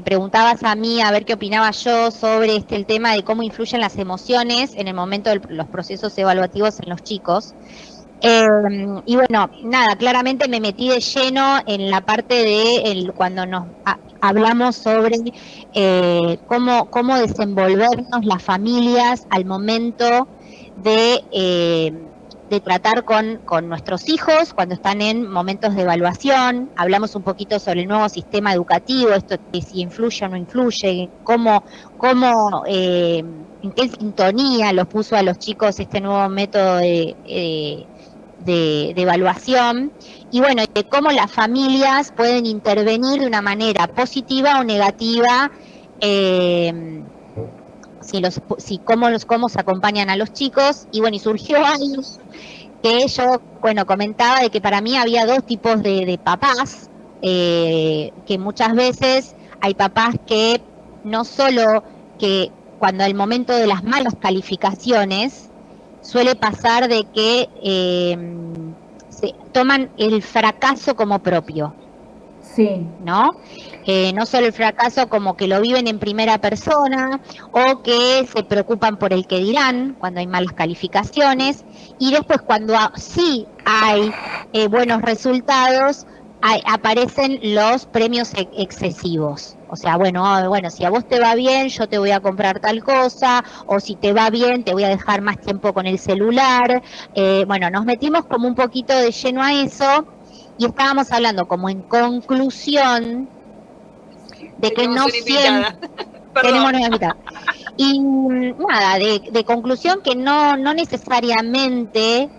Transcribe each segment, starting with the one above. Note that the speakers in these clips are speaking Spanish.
preguntabas a mí a ver qué opinaba yo sobre el tema de cómo influyen las emociones en el momento de los procesos evaluativos en los chicos. Y bueno, nada, claramente me metí de lleno en la parte de cuando hablamos sobre cómo desenvolvernos las familias al momento de tratar con nuestros hijos cuando están en momentos de evaluación. Hablamos un poquito sobre el nuevo sistema educativo, esto de si influye o no influye, en qué sintonía los puso a los chicos este nuevo método de evaluación, y bueno, de cómo las familias pueden intervenir de una manera positiva o negativa, cómo se acompañan a los chicos. Y bueno, y surgió algo que yo, comentaba de que para mí había dos tipos de papás, que muchas veces hay papás que no solo que cuando el momento de las malas calificaciones suele pasar de que se toman el fracaso como propio. Sí. ¿No? No solo el fracaso como que lo viven en primera persona, o que se preocupan por el que dirán cuando hay malas calificaciones, y después cuando sí hay buenos resultados, aparecen los premios excesivos. O sea, bueno, si a vos te va bien, yo te voy a comprar tal cosa, o si te va bien, te voy a dejar más tiempo con el celular. Bueno, nos metimos como un poquito de lleno a eso, y estábamos hablando como en conclusión de que no siempre tenemos una invitada. Y nada, de conclusión que no necesariamente,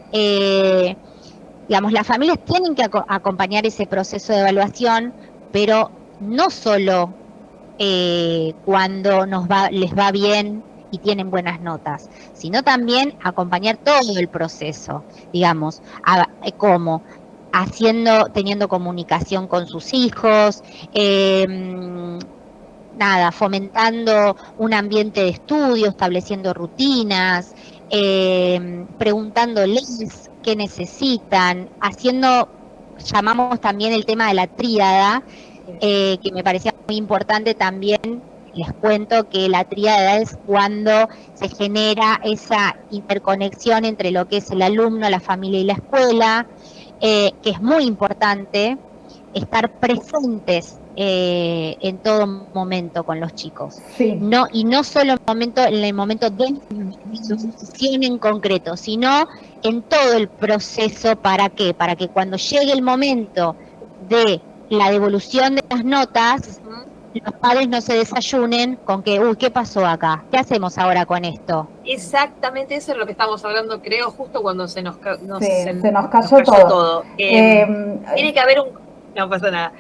digamos, las familias tienen que acompañar ese proceso de evaluación, pero no solo cuando les va bien y tienen buenas notas, sino también acompañar todo el proceso, digamos, como teniendo comunicación con sus hijos, fomentando un ambiente de estudio, estableciendo rutinas, preguntándoles qué necesitan, llamamos también el tema de la tríada, que me parecía muy importante también. Les cuento que la tríada es cuando se genera esa interconexión entre lo que es el alumno, la familia y la escuela, que es muy importante estar presentes en todo momento con los chicos. Sí. Y no solo en el momento de su decisión en concreto, sino en todo el proceso. ¿Para qué? Para que cuando llegue el momento de la devolución de las notas, los padres no se desayunen con que, ¿qué pasó acá? ¿Qué hacemos ahora con esto? Exactamente, eso es lo que estamos hablando, creo, justo cuando se nos cayó todo. Tiene que haber no pasa nada.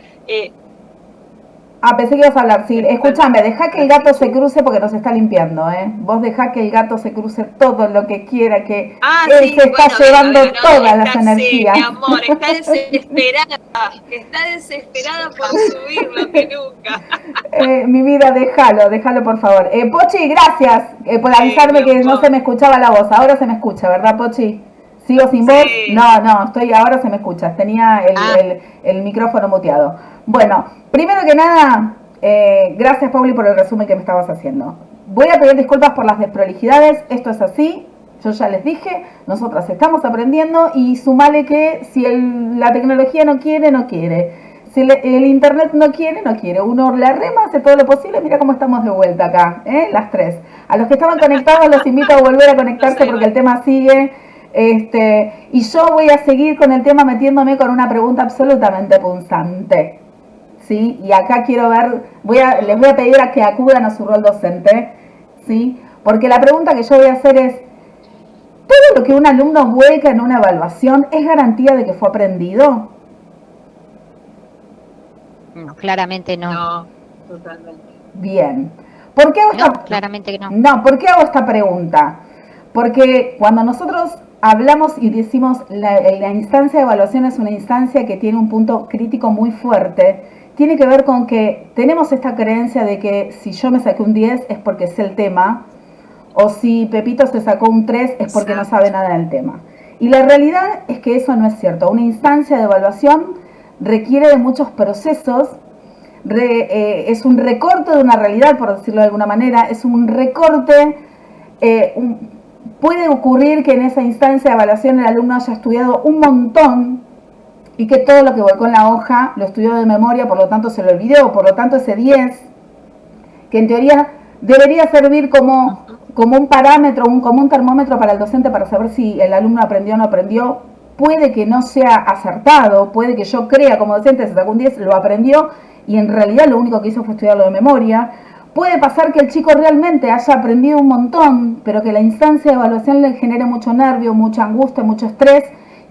Pensé que ibas a hablar. Sí, escúchame, deja que el gato se cruce porque nos está limpiando, ¿eh? Vos dejá que el gato se cruce todo lo que quiera, que él se está llevando todas las energías. Mi amor, está desesperada por subir lo que nunca. Mi vida, déjalo por favor. Pochi, gracias por avisarme que no se me escuchaba la voz. Ahora se me escucha, ¿verdad, Pochi? ¿Sigo sin voz? No, ahora se me escucha. Tenía el micrófono muteado. Bueno, primero que nada, gracias, Pauli, por el resumen que me estabas haciendo. Voy a pedir disculpas por las desprolijidades. Esto es así. Yo ya les dije, nosotras estamos aprendiendo, y sumale que si la tecnología no quiere, no quiere. Si el internet no quiere. Uno la rema, hace todo lo posible. Mira cómo estamos de vuelta acá, las tres. A los que estaban conectados los invito a volver a conectarse porque el tema sigue. Y yo voy a seguir con el tema metiéndome con una pregunta absolutamente punzante. ¿Sí? Y acá quiero ver, les voy a pedir a que acudan a su rol docente, ¿sí? Porque la pregunta que yo voy a hacer es, ¿todo lo que un alumno vuelca en una evaluación es garantía de que fue aprendido? No, claramente no. No, totalmente. Bien. ¿Por qué hago claramente que no. No, ¿por qué hago esta pregunta? Porque cuando nosotros hablamos y decimos la instancia de evaluación es una instancia que tiene un punto crítico muy fuerte, tiene que ver con que tenemos esta creencia de que si yo me saqué un 10 es porque sé el tema, o si Pepito se sacó un 3 es porque no sabe nada del tema. Y la realidad es que eso no es cierto. Una instancia de evaluación requiere de muchos procesos es un recorte de una realidad, por decirlo de alguna manera, es un recorte, puede ocurrir que en esa instancia de evaluación el alumno haya estudiado un montón y que todo lo que volcó en la hoja lo estudió de memoria, por lo tanto se lo olvidó, por lo tanto ese 10, que en teoría debería servir como un parámetro, como un termómetro para el docente para saber si el alumno aprendió o no aprendió, puede que no sea acertado, puede que yo crea como docente, se sacó un 10, lo aprendió y en realidad lo único que hizo fue estudiarlo de memoria. Puede pasar que el chico realmente haya aprendido un montón, pero que la instancia de evaluación le genere mucho nervio, mucha angustia, mucho estrés,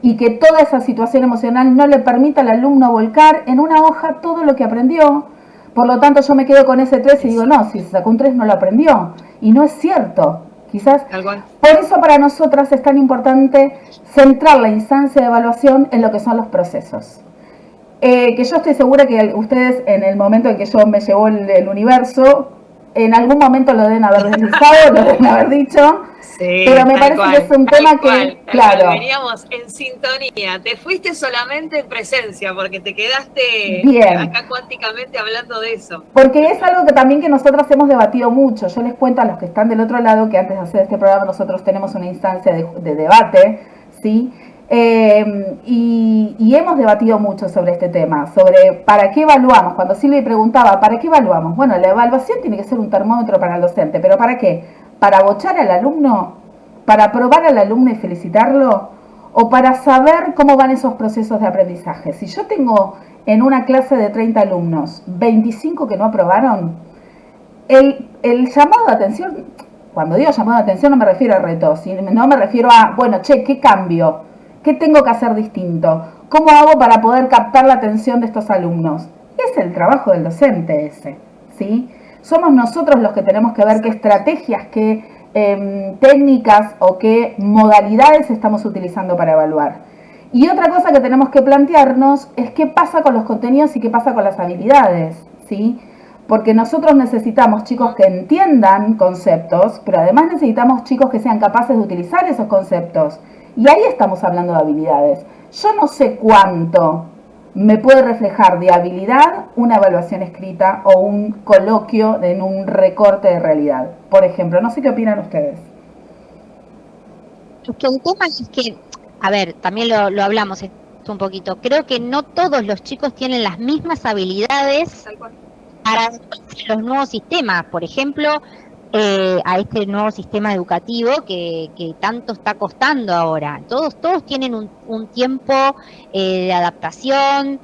y que toda esa situación emocional no le permita al alumno volcar en una hoja todo lo que aprendió. Por lo tanto, yo me quedo con ese 3 y digo, no, si se sacó un 3 no lo aprendió. Y no es cierto. Quizás por eso para nosotras es tan importante centrar la instancia de evaluación en lo que son los procesos. Que yo estoy segura que ustedes en el momento en que yo me llevó el universo, en algún momento lo deben haber deslizado, lo deben haber dicho, sí, pero me parece que es un tema que, claro, veníamos en sintonía, te fuiste solamente en presencia, porque te quedaste bien acá cuánticamente hablando de eso. Porque es algo que también que nosotros hemos debatido mucho. Yo les cuento a los que están del otro lado que antes de hacer este programa nosotros tenemos una instancia de debate, ¿sí? Y hemos debatido mucho sobre este tema, sobre para qué evaluamos. Cuando Silvia preguntaba, ¿para qué evaluamos? Bueno, la evaluación tiene que ser un termómetro para el docente, pero ¿para qué? ¿Para bochar al alumno? ¿Para probar al alumno y felicitarlo? ¿O para saber cómo van esos procesos de aprendizaje? Si yo tengo en una clase de 30 alumnos, 25 que no aprobaron, el llamado de atención, cuando digo llamado de atención no me refiero a retos, no me refiero a, bueno, che, ¿qué cambio? ¿Qué tengo que hacer distinto? ¿Cómo hago para poder captar la atención de estos alumnos? Es el trabajo del docente ese, ¿sí? Somos nosotros los que tenemos que ver qué estrategias, qué técnicas o qué modalidades estamos utilizando para evaluar. Y otra cosa que tenemos que plantearnos es qué pasa con los contenidos y qué pasa con las habilidades, ¿sí? Porque nosotros necesitamos chicos que entiendan conceptos, pero además necesitamos chicos que sean capaces de utilizar esos conceptos. Y ahí estamos hablando de habilidades. Yo no sé cuánto me puede reflejar de habilidad una evaluación escrita o un coloquio en un recorte de realidad. Por ejemplo, no sé qué opinan ustedes. El tema es que, a ver, también lo hablamos un poquito. Creo que no todos los chicos tienen las mismas habilidades para los nuevos sistemas. Por ejemplo, a este nuevo sistema educativo que tanto está costando ahora. Todos tienen un tiempo de adaptación.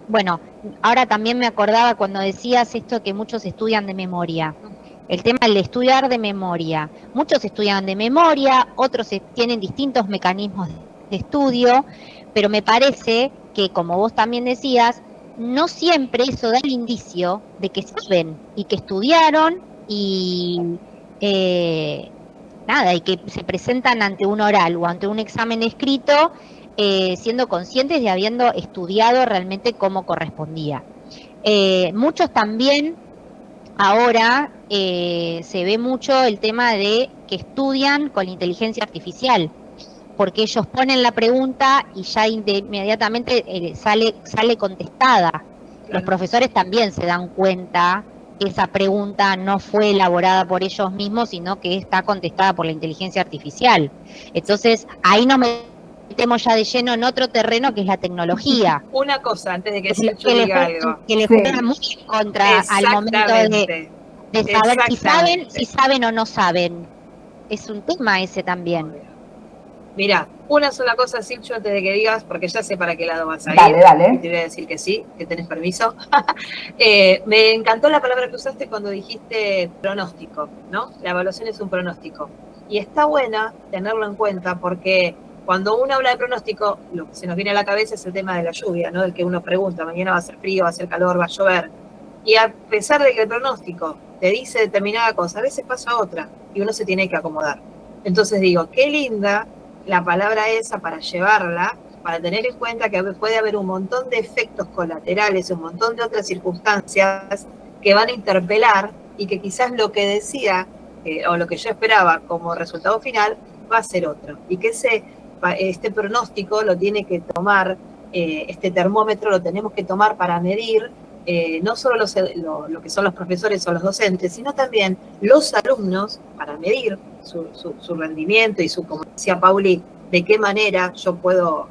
Bueno, ahora también me acordaba cuando decías esto que muchos estudian de memoria. El tema del estudiar de memoria. Muchos estudian de memoria, otros tienen distintos mecanismos de estudio, pero me parece que, como vos también decías, no siempre eso da el indicio de que saben y que estudiaron y nada, y que se presentan ante un oral o ante un examen escrito siendo conscientes de habiendo estudiado realmente como correspondía. Muchos también ahora se ve mucho el tema de que estudian con inteligencia artificial, porque ellos ponen la pregunta y ya inmediatamente sale contestada. Claro. Los profesores también se dan cuenta que esa pregunta no fue elaborada por ellos mismos, sino que está contestada por la inteligencia artificial. Entonces, ahí nos metemos ya de lleno en otro terreno que es la tecnología. Una cosa, antes de que Silvio diga algo. Que le juega muy en contra al momento de saber si saben o no saben. Es un tema ese también. Mirá, una sola cosa, Silvio, antes de que digas, porque ya sé para qué lado vas a ir. Dale. Y te voy a decir que sí, que tenés permiso. Me encantó la palabra que usaste cuando dijiste pronóstico, ¿no? La evaluación es un pronóstico. Y está buena tenerlo en cuenta porque cuando uno habla de pronóstico, lo que se nos viene a la cabeza es el tema de la lluvia, ¿no? Del que uno pregunta, mañana va a ser frío, va a ser calor, va a llover. Y a pesar de que el pronóstico te dice determinada cosa, a veces pasa otra y uno se tiene que acomodar. Entonces digo, qué linda la palabra esa para llevarla, para tener en cuenta que puede haber un montón de efectos colaterales, un montón de otras circunstancias que van a interpelar y que quizás lo que decía o lo que yo esperaba como resultado final va a ser otro. Y que este pronóstico lo tiene que tomar este termómetro lo tenemos que tomar para medir no solo lo que son los profesores o los docentes, sino también los alumnos, para medir su rendimiento y como decía Pauli, de qué manera yo puedo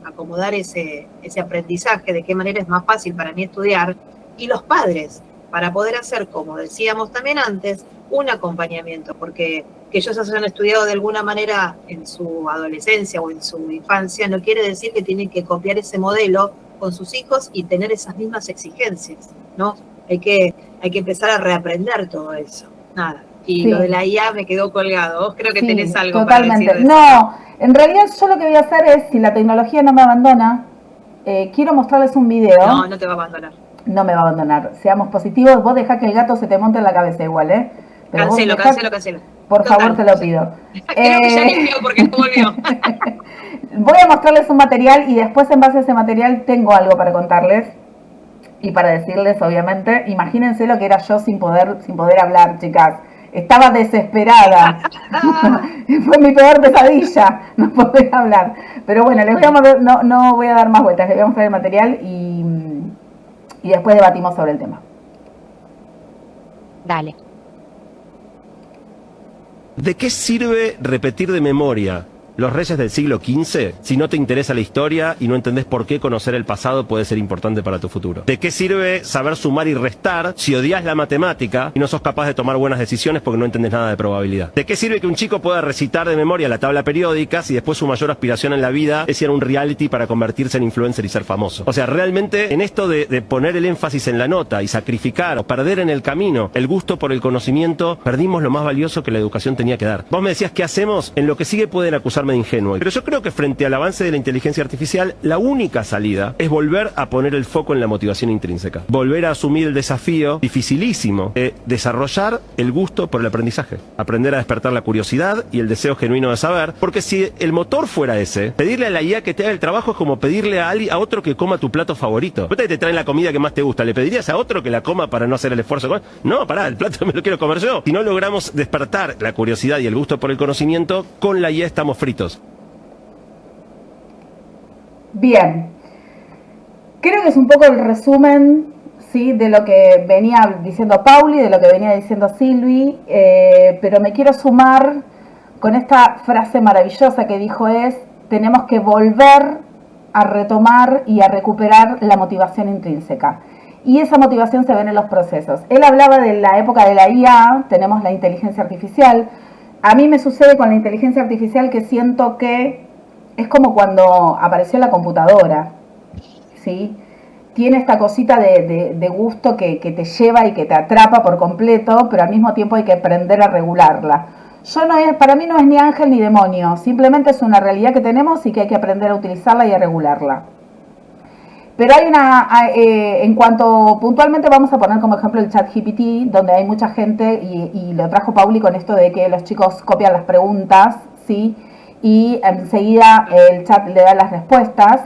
acomodar ese aprendizaje, de qué manera es más fácil para mí estudiar, y los padres, para poder hacer, como decíamos también antes, un acompañamiento, porque que ellos hayan estudiado de alguna manera en su adolescencia o en su infancia no quiere decir que tienen que copiar ese modelo con sus hijos y tener esas mismas exigencias, ¿no? Hay que empezar a reaprender todo eso. Nada. Y sí. Lo de la IA me quedó colgado. Vos creo que sí, tenés algo totalmente. para decir de eso. No, en realidad yo lo que voy a hacer es, si la tecnología no me abandona, quiero mostrarles un video. No, no te va a abandonar. No me va a abandonar. Seamos positivos. Vos dejá que el gato se te monte en la cabeza igual, ¿eh? Pero cancelo. Por favor, te lo pido. Creo que ya limpió porque no volvió. Voy a mostrarles un material y después en base a ese material tengo algo para contarles y para decirles, obviamente. Imagínense lo que era yo sin poder hablar, chicas. Estaba desesperada. Fue mi peor pesadilla, no poder hablar. Pero bueno, les voy a no voy a dar más vueltas. Les voy a mostrar el material y después debatimos sobre el tema. Dale. ¿De qué sirve repetir de memoria los reyes del siglo XV si no te interesa la historia y no entendés por qué conocer el pasado puede ser importante para tu futuro? ¿De qué sirve saber sumar y restar si odias la matemática y no sos capaz de tomar buenas decisiones porque no entendés nada de probabilidad? ¿De qué sirve que un chico pueda recitar de memoria la tabla periódica si después su mayor aspiración en la vida es ir a un reality para convertirse en influencer y ser famoso? O sea, realmente en esto de poner el énfasis en la nota y sacrificar o perder en el camino el gusto por el conocimiento, perdimos lo más valioso que la educación tenía que dar. Vos me decías, ¿qué hacemos? En lo que sigue pueden acusarme de ingenuo. Pero yo creo que frente al avance de la inteligencia artificial, la única salida es volver a poner el foco en la motivación intrínseca. Volver a asumir el desafío dificilísimo de desarrollar el gusto por el aprendizaje. Aprender a despertar la curiosidad y el deseo genuino de saber, porque si el motor fuera ese, pedirle a la IA que te haga el trabajo es como pedirle a otro que coma tu plato favorito. Vos te traen la comida que más te gusta, ¿le pedirías a otro que la coma para no hacer el esfuerzo? No, pará, el plato me lo quiero comer yo. Si no logramos despertar la curiosidad y el gusto por el conocimiento, con la IA estamos fritos. Bien, creo que es un poco el resumen, ¿sí?, de lo que venía diciendo Pauli, de lo que venía diciendo Silvi, pero me quiero sumar con esta frase maravillosa que dijo tenemos que volver a retomar y a recuperar la motivación intrínseca. Y esa motivación se ve en los procesos. Él hablaba de la época de la IA, tenemos la inteligencia artificial. A mí me sucede con la inteligencia artificial que siento que es como cuando apareció la computadora, ¿sí? Tiene esta cosita de gusto que te lleva y que te atrapa por completo, pero al mismo tiempo hay que aprender a regularla. Para mí no es ni ángel ni demonio, simplemente es una realidad que tenemos y que hay que aprender a utilizarla y a regularla. Pero en cuanto puntualmente vamos a poner como ejemplo el ChatGPT, donde hay mucha gente, y lo trajo Pauli con esto de que los chicos copian las preguntas, ¿sí?, y enseguida el chat le da las respuestas.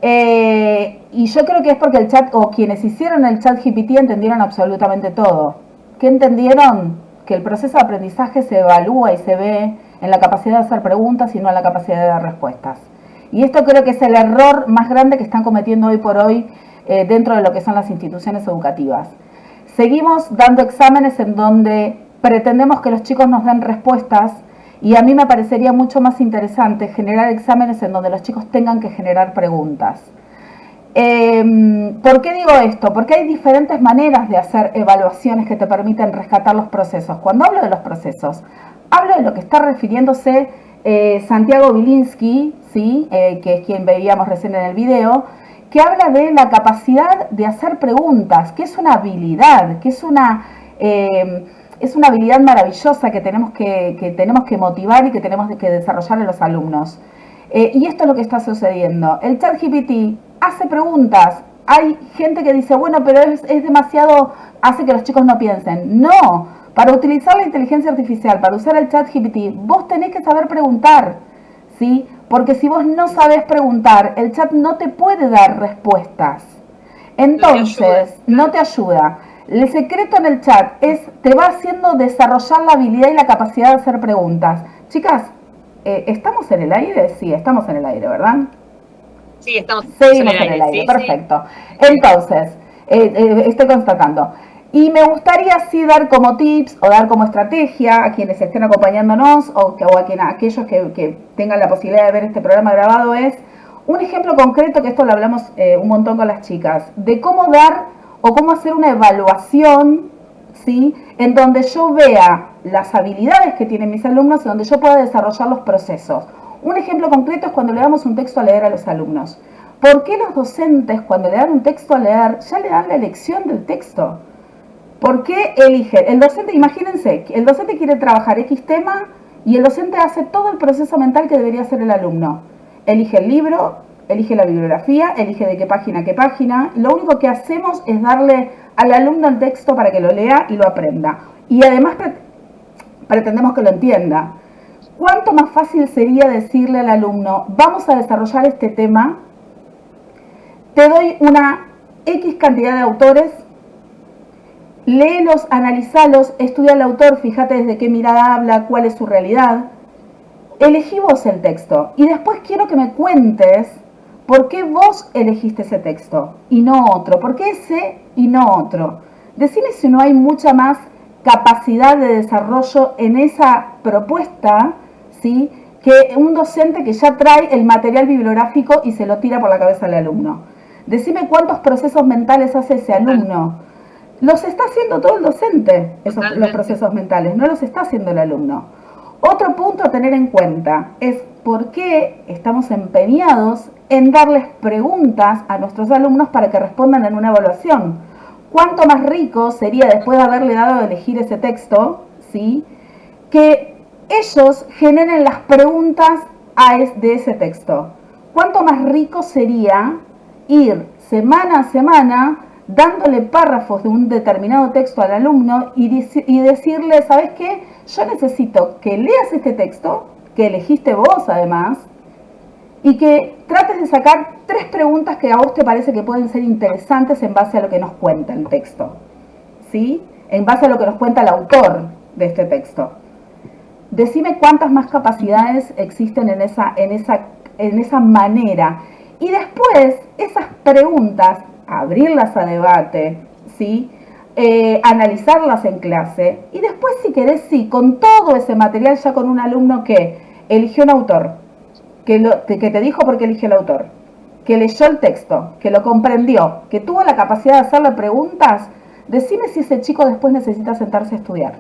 Y yo creo que es porque el chat, o quienes hicieron el ChatGPT, entendieron absolutamente todo. ¿Qué entendieron? Que el proceso de aprendizaje se evalúa y se ve en la capacidad de hacer preguntas y no en la capacidad de dar respuestas. Y esto creo que es el error más grande que están cometiendo hoy por hoy dentro de lo que son las instituciones educativas. Seguimos dando exámenes en donde pretendemos que los chicos nos den respuestas, y a mí me parecería mucho más interesante generar exámenes en donde los chicos tengan que generar preguntas. ¿Por qué digo esto? Porque hay diferentes maneras de hacer evaluaciones que te permiten rescatar los procesos. Cuando hablo de los procesos, hablo de lo que está refiriéndose Santiago Bilinsky, ¿sí?, que es quien veíamos recién en el video, que habla de la capacidad de hacer preguntas, que es una habilidad, que es una habilidad maravillosa que tenemos que motivar y que tenemos que desarrollar en los alumnos. Y esto es lo que está sucediendo. El ChatGPT hace preguntas. Hay gente que dice, bueno, pero es demasiado, hace que los chicos no piensen. No, para utilizar la inteligencia artificial, para usar el ChatGPT, vos tenés que saber preguntar, ¿sí? Porque si vos no sabés preguntar, el chat no te puede dar respuestas. Entonces, no te ayuda. El secreto en el chat te va haciendo desarrollar la habilidad y la capacidad de hacer preguntas. Chicas, ¿estamos en el aire? Sí, estamos en el aire, ¿verdad? Sí, estamos Seguimos en el aire, sí, perfecto. Entonces, estoy constatando. Y me gustaría sí dar como tips o dar como estrategia a quienes estén acompañándonos o a aquellos que tengan la posibilidad de ver este programa grabado es un ejemplo concreto, que esto lo hablamos un montón con las chicas, de cómo dar o cómo hacer una evaluación, ¿sí? En donde yo vea las habilidades que tienen mis alumnos y donde yo pueda desarrollar los procesos. Un ejemplo concreto es cuando le damos un texto a leer a los alumnos. ¿Por qué los docentes, cuando le dan un texto a leer, ya le dan la elección del texto? ¿Por qué eligen? El docente, imagínense, el docente quiere trabajar X tema y el docente hace todo el proceso mental que debería hacer el alumno. Elige el libro, elige la bibliografía, elige de qué página a qué página. Lo único que hacemos es darle al alumno el texto para que lo lea y lo aprenda. Y además pretendemos que lo entienda. ¿Cuánto más fácil sería decirle al alumno, vamos a desarrollar este tema, te doy una X cantidad de autores, léelos, analizalos, estudia al autor, fíjate desde qué mirada habla, cuál es su realidad, elegí vos el texto y después quiero que me cuentes por qué vos elegiste ese texto y no otro, por qué ese y no otro. Decime si no hay mucha más capacidad de desarrollo en esa propuesta, ¿sí?, que un docente que ya trae el material bibliográfico y se lo tira por la cabeza al alumno. Decime cuántos procesos mentales hace ese alumno. Los está haciendo todo el docente, los procesos mentales, no los está haciendo el alumno. Otro punto a tener en cuenta es por qué estamos empeñados en darles preguntas a nuestros alumnos para que respondan en una evaluación. ¿Cuánto más rico sería, después de haberle dado a elegir ese texto, ¿sí?, que ellos generen las preguntas de ese texto? ¿Cuánto más rico sería ir semana a semana dándole párrafos de un determinado texto al alumno y decirle, ¿sabes qué? Yo necesito que leas este texto, que elegiste vos además, y que trates de sacar 3 preguntas que a vos te parece que pueden ser interesantes en base a lo que nos cuenta el texto, ¿sí? En base a lo que nos cuenta el autor de este texto. Decime cuántas más capacidades existen en esa manera. Y después, esas preguntas, abrirlas a debate, ¿sí?, analizarlas en clase, y después, si querés, sí, con todo ese material, ya con un alumno que eligió un autor, que te dijo por qué eligió el autor, que leyó el texto, que lo comprendió, que tuvo la capacidad de hacerle preguntas, decime si ese chico después necesita sentarse a estudiar.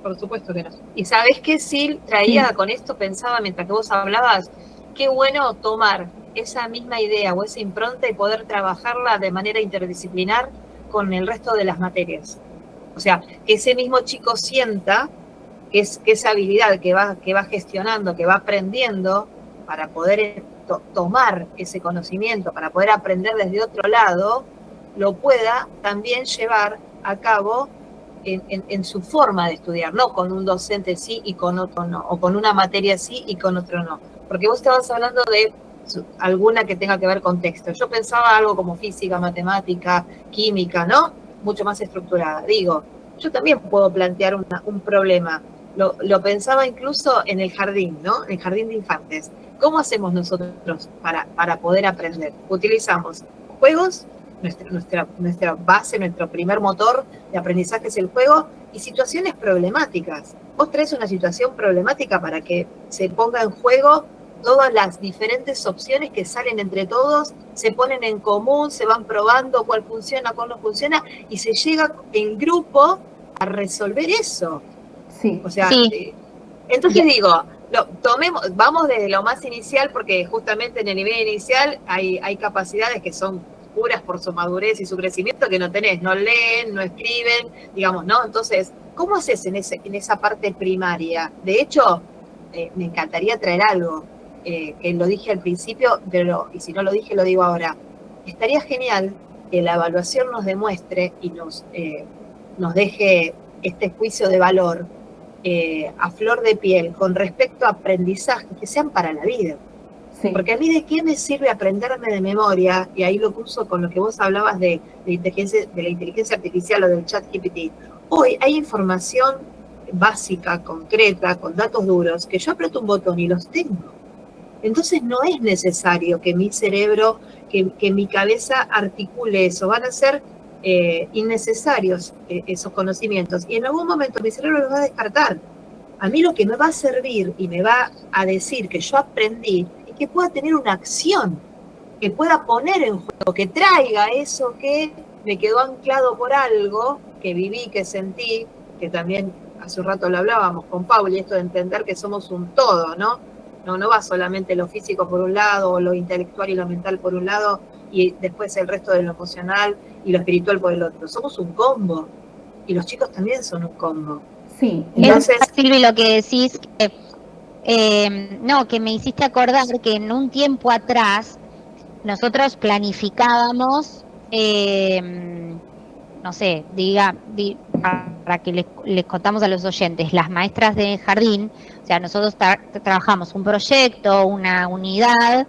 Por supuesto que no. Y sabés que sí, traía con esto, pensaba mientras que vos hablabas, qué bueno tomar esa misma idea o esa impronta y poder trabajarla de manera interdisciplinar con el resto de las materias. O sea, que ese mismo chico sienta que esa habilidad que va gestionando, que va aprendiendo para poder tomar ese conocimiento, para poder aprender desde otro lado, lo pueda también llevar a cabo en su forma de estudiar, no con un docente sí y con otro no, o con una materia sí y con otro no. Porque vos estabas hablando de alguna que tenga que ver con texto. Yo pensaba algo como física, matemática, química, ¿no? Mucho más estructurada. Digo, yo también puedo plantear un problema. Lo pensaba incluso en el jardín, ¿no? En el jardín de infantes. ¿Cómo hacemos nosotros para poder aprender? Utilizamos juegos, nuestra base, nuestro primer motor de aprendizaje es el juego, y situaciones problemáticas. Vos traes una situación problemática para que se ponga en juego todas las diferentes opciones que salen entre todos, se ponen en común, se van probando cuál funciona, cuál no funciona, y se llega en grupo a resolver eso. Sí. O sea, sí. Entonces digo, vamos desde lo más inicial, porque justamente en el nivel inicial hay capacidades que son puras por su madurez y su crecimiento que no tenés, no leen, no escriben, digamos, ¿no? Entonces, ¿cómo haces en esa parte primaria? De hecho, me encantaría traer algo, que lo dije al principio, y si no lo dije, lo digo ahora. Estaría genial que la evaluación nos demuestre y nos deje este juicio de valor a flor de piel con respecto a aprendizajes que sean para la vida. Sí. Porque a mí, ¿de qué me sirve aprenderme de memoria? Y ahí lo cruzo con lo que vos hablabas de la inteligencia artificial o del ChatGPT. Hoy hay información básica, concreta, con datos duros, que yo aprieto un botón y los tengo. Entonces no es necesario que mi cerebro, que mi cabeza articule eso, van a ser innecesarios esos conocimientos. Y en algún momento mi cerebro los va a descartar. A mí lo que me va a servir y me va a decir que yo aprendí es que pueda tener una acción, que pueda poner en juego, que traiga eso que me quedó anclado por algo, que viví, que sentí, que también hace un rato lo hablábamos con Pauli, esto de entender que somos un todo, ¿no? No va solamente lo físico por un lado, o lo intelectual y lo mental por un lado, y después el resto de lo emocional y lo espiritual por el otro. Somos un combo, y los chicos también son un combo. Sí. Entonces, Silvi, lo que decís, que me hiciste acordar que en un tiempo atrás nosotros planificábamos, no sé, para que les contamos a los oyentes, las maestras de jardín, o sea, nosotros trabajamos un proyecto, una unidad,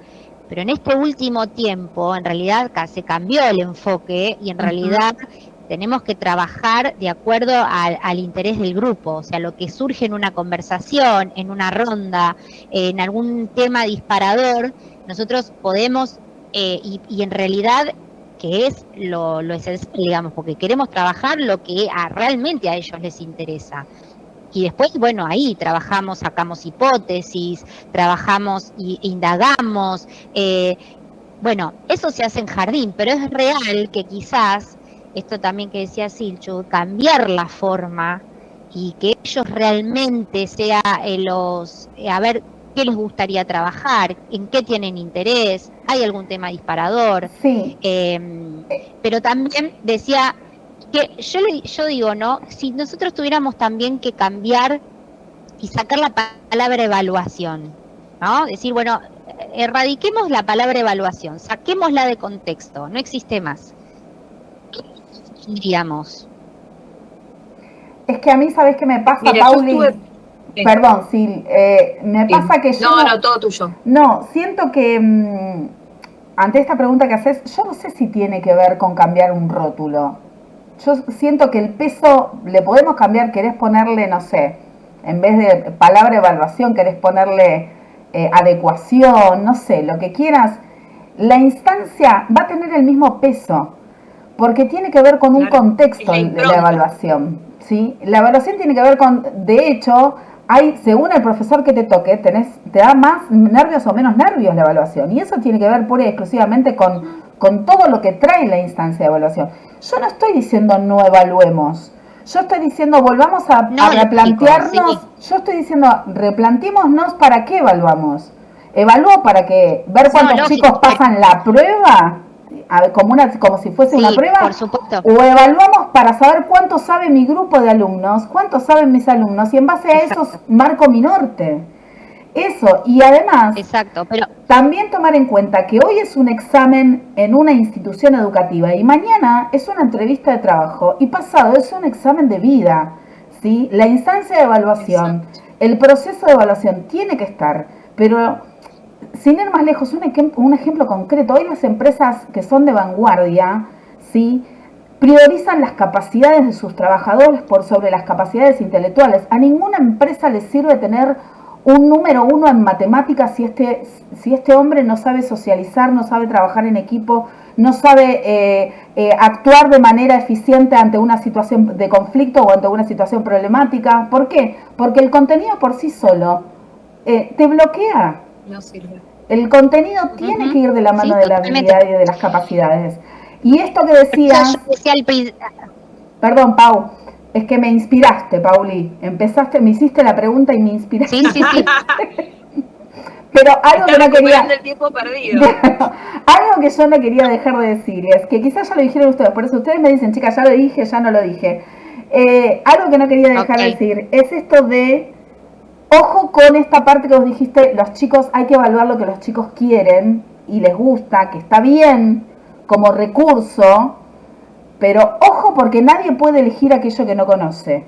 pero en este último tiempo, en realidad, se cambió el enfoque y en realidad tenemos que trabajar de acuerdo al interés del grupo, o sea, lo que surge en una conversación, en una ronda, en algún tema disparador, nosotros podemos, y en realidad, que es lo esencial, digamos, porque queremos trabajar lo que realmente a ellos les interesa. Y después, bueno, ahí trabajamos, sacamos hipótesis, trabajamos e indagamos. Bueno, eso se hace en jardín, pero es real que quizás, esto también que decía Silchu, cambiar la forma y que ellos realmente sea a ver qué les gustaría trabajar, en qué tienen interés, hay algún tema disparador. Sí. Pero también decía que yo digo, ¿no? Si nosotros tuviéramos también que cambiar y sacar la palabra evaluación, ¿no? Decir, bueno, erradiquemos la palabra evaluación, saquémosla de contexto, no existe más. ¿Qué diríamos? Es que a mí, ¿sabes qué me pasa, Mira, Pauli? Perdón, Sil, me pasa que yo... No, todo tuyo. No, siento que ante esta pregunta que haces, yo no sé si tiene que ver con cambiar un rótulo. Yo siento que el peso le podemos cambiar, querés ponerle, no sé, en vez de palabra evaluación, querés ponerle adecuación, no sé, lo que quieras. La instancia va a tener el mismo peso, porque tiene que ver con un contexto de la evaluación, ¿sí? La evaluación tiene que ver con, de hecho, según el profesor que te toque, te da más nervios o menos nervios la evaluación, y eso tiene que ver pura y exclusivamente con todo lo que trae la instancia de evaluación. Yo no estoy diciendo no evaluemos, yo estoy diciendo volvamos a replantearnos, sí. Yo estoy diciendo replanteémonos para qué evaluamos. Evalúo para que ver cuántos chicos pasan la prueba, como si fuese una prueba, por supuesto. O evaluamos para saber cuánto sabe mi grupo de alumnos, cuánto saben mis alumnos, y en base a eso marco mi norte. Eso, y además, pero también tomar en cuenta que hoy es un examen en una institución educativa y mañana es una entrevista de trabajo y pasado es un examen de vida, ¿sí? La instancia de evaluación, el proceso de evaluación tiene que estar, pero sin ir más lejos, un ejemplo concreto, hoy las empresas que son de vanguardia, ¿sí?, priorizan las capacidades de sus trabajadores por sobre las capacidades intelectuales. A ninguna empresa les sirve tener un número 1 en matemáticas si este hombre no sabe socializar, no sabe trabajar en equipo, no sabe actuar de manera eficiente ante una situación de conflicto o ante una situación problemática. ¿Por qué? Porque el contenido por sí solo te bloquea. No sirve. El contenido tiene que ir de la mano de la habilidad y de las capacidades. Y esto que decías... Perdón, Pau. Es que me inspiraste, Pauli. Me hiciste la pregunta y me inspiraste. Sí. Pero algo que no quería... el tiempo perdido. Algo que yo no quería dejar de decir es que quizás ya lo dijeron ustedes, por eso ustedes me dicen, chicas, ya lo dije, ya no lo dije. Algo que no quería dejar de decir es esto de... Ojo con esta parte que vos dijiste, los chicos, hay que evaluar lo que los chicos quieren y les gusta, que está bien como recurso, pero ojo porque nadie puede elegir aquello que no conoce.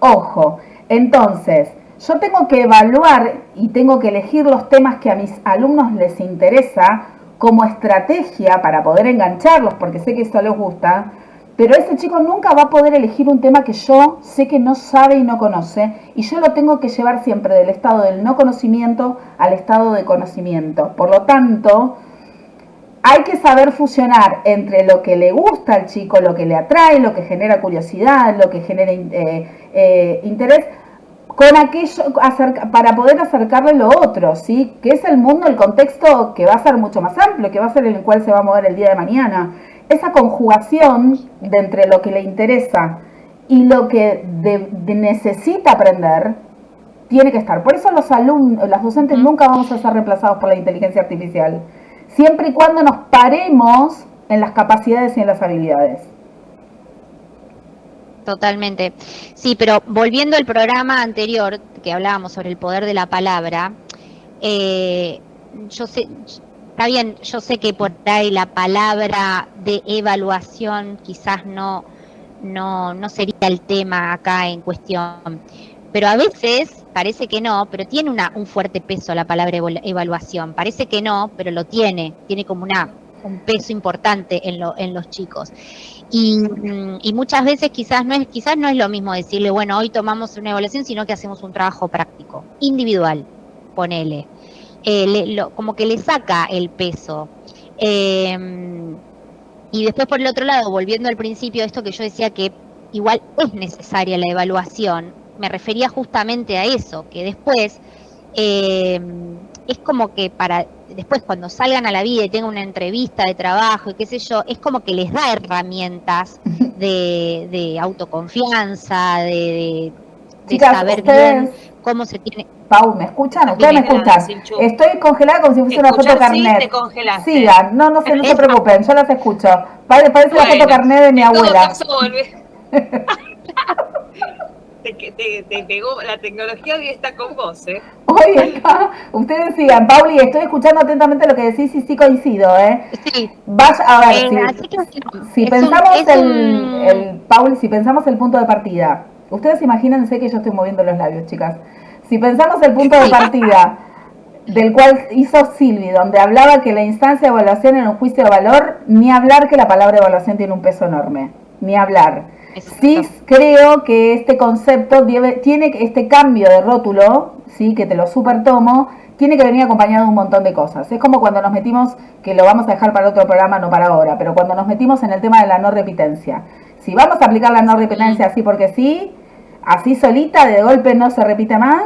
Ojo. Entonces, yo tengo que evaluar y tengo que elegir los temas que a mis alumnos les interesa como estrategia para poder engancharlos, porque sé que esto les gusta, pero ese chico nunca va a poder elegir un tema que yo sé que no sabe y no conoce, y yo lo tengo que llevar siempre del estado del no conocimiento al estado de conocimiento. Por lo tanto, hay que saber fusionar entre lo que le gusta al chico, lo que le atrae, lo que genera curiosidad, lo que genera interés, con aquello para poder acercarle lo otro, ¿sí? Que es el mundo, el contexto que va a ser mucho más amplio, que va a ser en el cual se va a mover el día de mañana. Esa conjugación de entre lo que le interesa y lo que necesita aprender tiene que estar. Por eso los docentes nunca vamos a ser reemplazados por la inteligencia artificial, siempre y cuando nos paremos en las capacidades y en las habilidades. Totalmente. Sí, pero volviendo al programa anterior que hablábamos sobre el poder de la palabra, yo sé, está bien, yo sé que por ahí la palabra de evaluación quizás no sería el tema acá en cuestión, pero a veces parece que no, pero tiene un fuerte peso la palabra evaluación. Parece que no, pero lo tiene como un peso importante en los chicos. Y muchas veces quizás no es lo mismo decirle, bueno, hoy tomamos una evaluación, sino que hacemos un trabajo práctico, individual, ponele. Como que le saca el peso. Y después, por el otro lado, volviendo al principio de esto que yo decía que igual es necesaria la evaluación, me refería justamente a eso, que después es como que después cuando salgan a la vida y tengan una entrevista de trabajo y qué sé yo, es como que les da herramientas de autoconfianza, de Chicas, saber ustedes, bien cómo se tiene... Pau, ¿me escuchan? ¿Ustedes me escuchan? Estoy congelada como si fuese una foto carnet. Sigan, no se preocupen, yo las escucho. Parece la foto carnet de mi abuela. Te pegó, la tecnología hoy está con vos, ¿eh? Hoy acá, ustedes sigan. Pauli, estoy escuchando atentamente lo que decís y sí coincido, ¿eh? Sí. Vas a ver, si pensamos Pauli, si pensamos el punto de partida, ustedes imagínense que yo estoy moviendo los labios, chicas. Si pensamos el punto de partida del cual hizo Silvi, donde hablaba que la instancia de evaluación era un juicio de valor, ni hablar que la palabra evaluación tiene un peso enorme, ni hablar. Sí creo que este concepto tiene este cambio de rótulo, sí, que te lo super tomo, tiene que venir acompañado de un montón de cosas. Es como cuando nos metimos, que lo vamos a dejar para otro programa, no para ahora, pero cuando nos metimos en el tema de la no repitencia. Si vamos a aplicar la no repitencia así porque sí, así solita, de golpe no se repite más,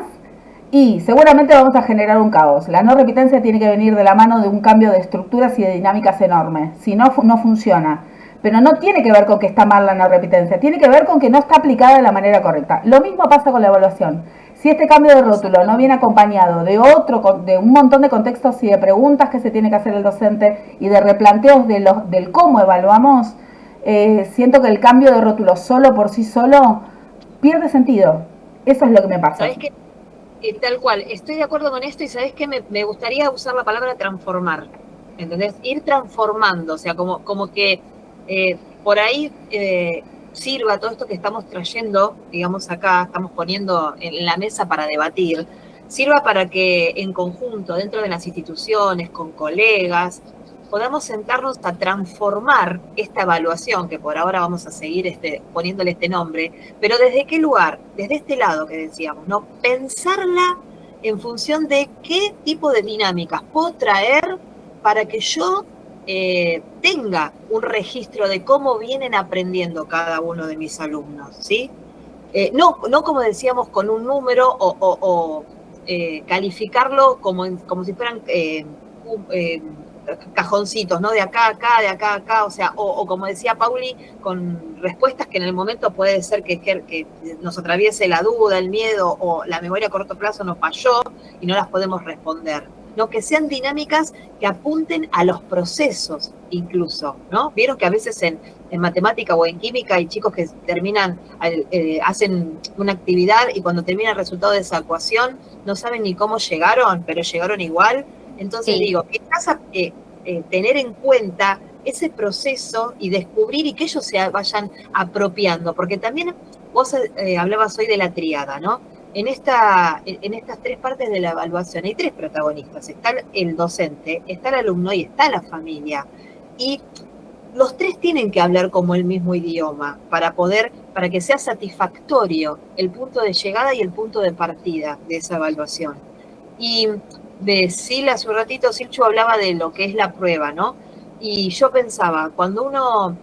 y seguramente vamos a generar un caos. La no repitencia tiene que venir de la mano de un cambio de estructuras y de dinámicas enormes. Si no, no funciona. Pero no tiene que ver con que está mal la no repitencia, tiene que ver con que no está aplicada de la manera correcta. Lo mismo pasa con la evaluación. Si este cambio de rótulo no viene acompañado de un montón de contextos y de preguntas que se tiene que hacer el docente y de replanteos del cómo evaluamos, siento que el cambio de rótulo solo por sí solo pierde sentido. Eso es lo que me pasa. ¿Sabes qué? Tal cual, estoy de acuerdo con esto y ¿sabes qué? Me gustaría usar la palabra transformar. ¿Entendés? Ir transformando, o sea, como que por ahí sirva todo esto que estamos trayendo, digamos acá, estamos poniendo en la mesa para debatir, sirva para que en conjunto, dentro de las instituciones, con colegas, podamos sentarnos a transformar esta evaluación, que por ahora vamos a seguir poniéndole este nombre, pero ¿desde qué lugar? Desde este lado que decíamos, ¿no? Pensarla en función de qué tipo de dinámicas puedo traer para que yo tenga un registro de cómo vienen aprendiendo cada uno de mis alumnos, ¿sí? No como decíamos con un número o calificarlo como si fueran cajoncitos, ¿no? De acá a acá, de acá a acá, o sea, o como decía Pauli, con respuestas que en el momento puede ser que nos atraviese la duda, el miedo o la memoria a corto plazo nos falló y no las podemos responder. No, que sean dinámicas que apunten a los procesos incluso, ¿no? Vieron que a veces en matemática o en química hay chicos que terminan, hacen una actividad y cuando termina el resultado de esa ecuación no saben ni cómo llegaron, pero llegaron igual. Entonces digo, quizás tener en cuenta ese proceso y descubrir y que ellos se vayan apropiando, porque también vos hablabas hoy de la tríada, ¿no? En estas tres partes de la evaluación hay tres protagonistas. Está el docente, está el alumno y está la familia. Y los tres tienen que hablar como el mismo idioma para que sea satisfactorio el punto de llegada y el punto de partida de esa evaluación. Y de Sil, hace un ratito, Silchu hablaba de lo que es la prueba, ¿no? Y yo pensaba, cuando uno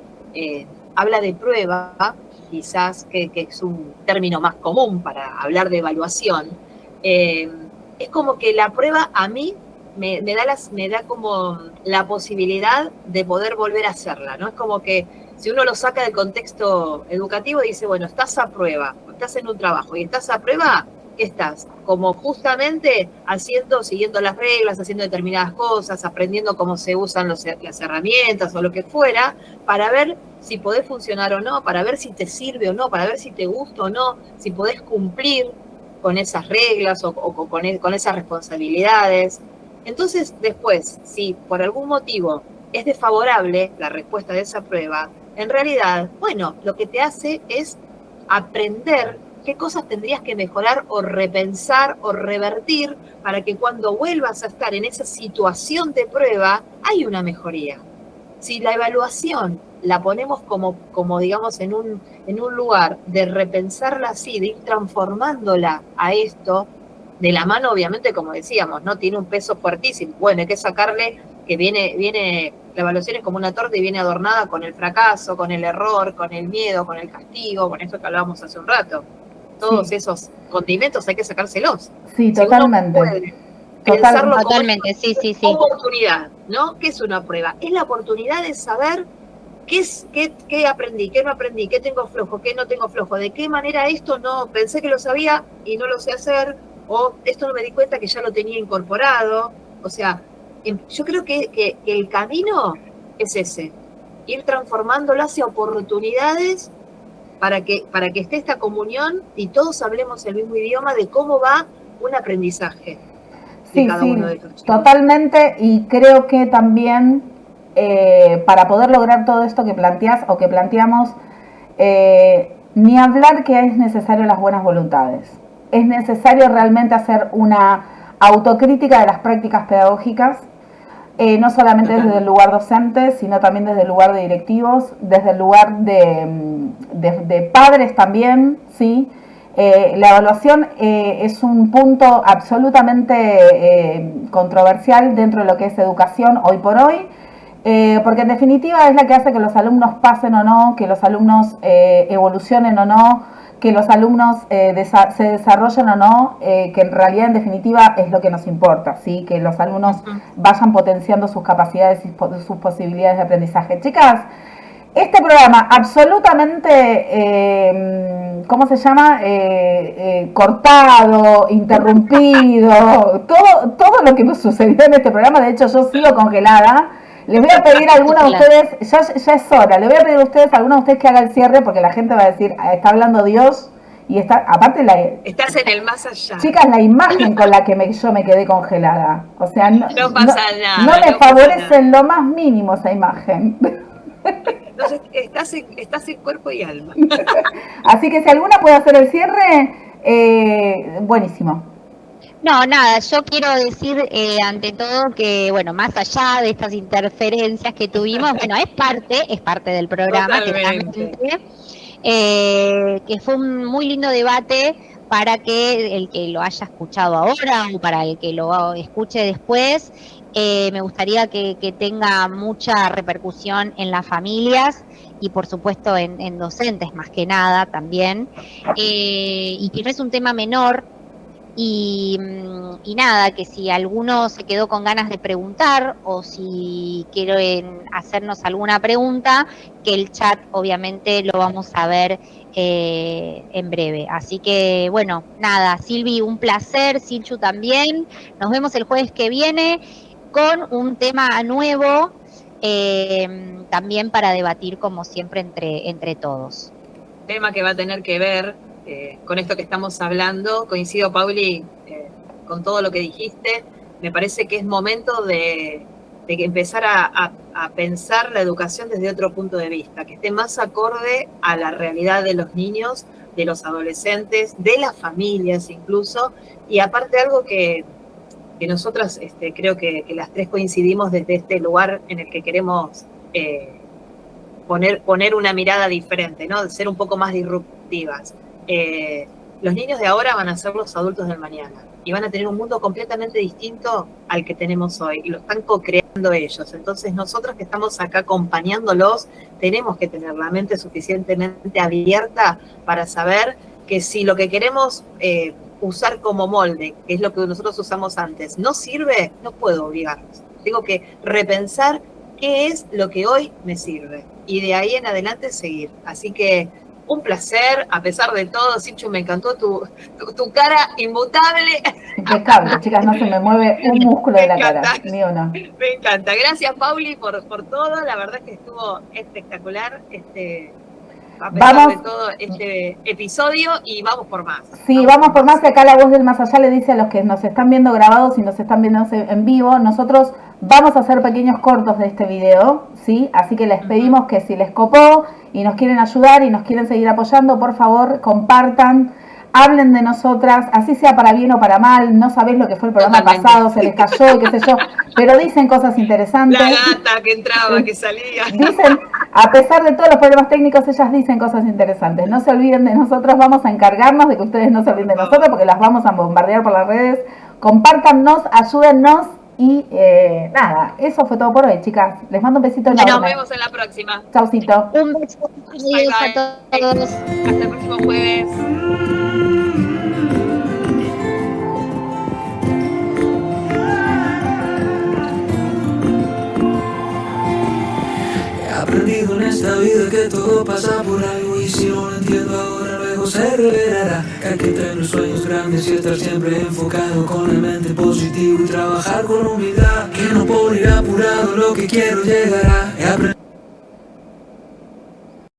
habla de prueba, quizás que es un término más común para hablar de evaluación, es como que la prueba a mí me da como la posibilidad de poder volver a hacerla, ¿no? Es como que si uno lo saca del contexto educativo, dice, bueno, estás a prueba, estás en un trabajo y estás a prueba, ¿qué estás? Como justamente siguiendo las reglas, haciendo determinadas cosas, aprendiendo cómo se usan las herramientas o lo que fuera, para ver si podés funcionar o no, para ver si te sirve o no, para ver si te gusta o no, si podés cumplir con esas reglas o con esas responsabilidades. Entonces, después, si por algún motivo es desfavorable la respuesta de esa prueba, en realidad, bueno, lo que te hace es aprender qué cosas tendrías que mejorar o repensar o revertir para que cuando vuelvas a estar en esa situación de prueba, hay una mejoría. Si la evaluación la ponemos como digamos, en un lugar de repensarla así, de ir transformándola a esto, de la mano, obviamente, como decíamos, ¿no? Tiene un peso fuertísimo. Bueno, hay que sacarle que viene, la evaluación es como una torta y viene adornada con el fracaso, con el error, con el miedo, con el castigo, con eso que hablábamos hace un rato. Todos esos condimentos hay que sacárselos. Sí, totalmente. Uno puede pensarlo totalmente, sí. Oportunidad, ¿no? ¿Qué es una prueba? Es la oportunidad de saber qué aprendí, qué no aprendí, qué tengo flojo, qué no tengo flojo, de qué manera esto no, pensé que lo sabía y no lo sé hacer, o esto no me di cuenta que ya lo tenía incorporado. O sea, yo creo que el camino es ese, ir transformándolo hacia oportunidades para que esté esta comunión y todos hablemos el mismo idioma de cómo va un aprendizaje de cada uno de estos chicos. Totalmente, y creo que también para poder lograr todo esto que planteas o que planteamos, ni hablar que es necesario las buenas voluntades. Es necesario realmente hacer una autocrítica de las prácticas pedagógicas, no solamente desde el lugar docente, sino también desde el lugar de directivos, desde el lugar de padres también, ¿sí? La evaluación es un punto absolutamente controversial dentro de lo que es educación hoy por hoy, porque en definitiva es la que hace que los alumnos pasen o no, que los alumnos evolucionen o no, que los alumnos se desarrollen o no, que en realidad en definitiva es lo que nos importa, ¿sí? Que los alumnos vayan potenciando sus capacidades y sus posibilidades de aprendizaje. Chicas, este programa absolutamente, ¿cómo se llama? Cortado, interrumpido, todo lo que nos sucedió en este programa, de hecho yo sigo congelada. Les voy a pedir a algunos de ustedes, ya es hora, les voy a pedir a ustedes, a algunos de ustedes que haga el cierre, porque la gente va a decir, está hablando Dios, y aparte estás en el más allá. Chicas, la imagen con la que yo me quedé congelada, o sea, no pasa nada. No me favorece en lo más mínimo esa imagen. Entonces, estás en cuerpo y alma. Así que si alguna puede hacer el cierre, buenísimo. No, nada, yo quiero decir ante todo que, bueno, más allá de estas interferencias que tuvimos, bueno, es parte del programa, claramente, que fue un muy lindo debate para que el que lo haya escuchado ahora o para el que lo escuche después, me gustaría que tenga mucha repercusión en las familias y por supuesto en docentes más que nada también, y que no es un tema menor. Y nada, que si alguno se quedó con ganas de preguntar o si quieren hacernos alguna pregunta, que el chat obviamente lo vamos a ver en breve. Así que bueno, nada, Silvi, un placer, Silchu también. Nos vemos el jueves que viene con un tema nuevo también para debatir como siempre entre todos. Tema que va a tener que ver con esto que estamos hablando. Coincido, Pauli, con todo lo que dijiste. Me parece que es momento de empezar a pensar la educación desde otro punto de vista, que esté más acorde a la realidad de los niños, de los adolescentes, de las familias incluso, y aparte algo que nosotras creo que las tres coincidimos desde este lugar en el que queremos poner una mirada diferente, ¿no? De ser un poco más disruptivas. Los niños de ahora van a ser los adultos del mañana y van a tener un mundo completamente distinto al que tenemos hoy y lo están co-creando ellos. Entonces nosotros que estamos acá acompañándolos tenemos que tener la mente suficientemente abierta para saber que si lo que queremos usar como molde, que es lo que nosotros usamos antes, no sirve, no puedo obligarlos. Tengo que repensar qué es lo que hoy me sirve y de ahí en adelante seguir. Así que un placer, a pesar de todo. Sinchu, me encantó tu cara inmutable. Impecable, chicas, no se me mueve un músculo de la cara, ni uno. Me encanta. Gracias, Pauli, por todo. La verdad es que estuvo espectacular a pesar de todo este episodio y vamos por más. Sí, vamos por más. Acá la voz del más allá le dice a los que nos están viendo grabados y nos están viendo en vivo, nosotros vamos a hacer pequeños cortos de este video, ¿sí? Así que les pedimos que si les copó y nos quieren ayudar y nos quieren seguir apoyando, por favor, compartan, hablen de nosotras, así sea para bien o para mal, no sabés lo que fue el programa pasado, se les cayó y qué sé yo, pero dicen cosas interesantes. La gata que entraba, que salía. Dicen, a pesar de todos los problemas técnicos, ellas dicen cosas interesantes. No se olviden de nosotros, vamos a encargarnos de que ustedes no se olviden de nosotros porque las vamos a bombardear por las redes. Compártannos, ayúdennos. Y nada, eso fue todo por hoy, chicas. Les mando un besito enorme. Nos vemos en la próxima. Chaucito. Un beso a todos. Hasta el próximo jueves. He aprendido en esta vida que todo pasa por algo y si no lo entiendo ahora luego se revelará. Que hay que tener sueños grandes y estar siempre enfocado con la mente positiva y trabajar con humildad. Que no por ir apurado lo que quiero llegará.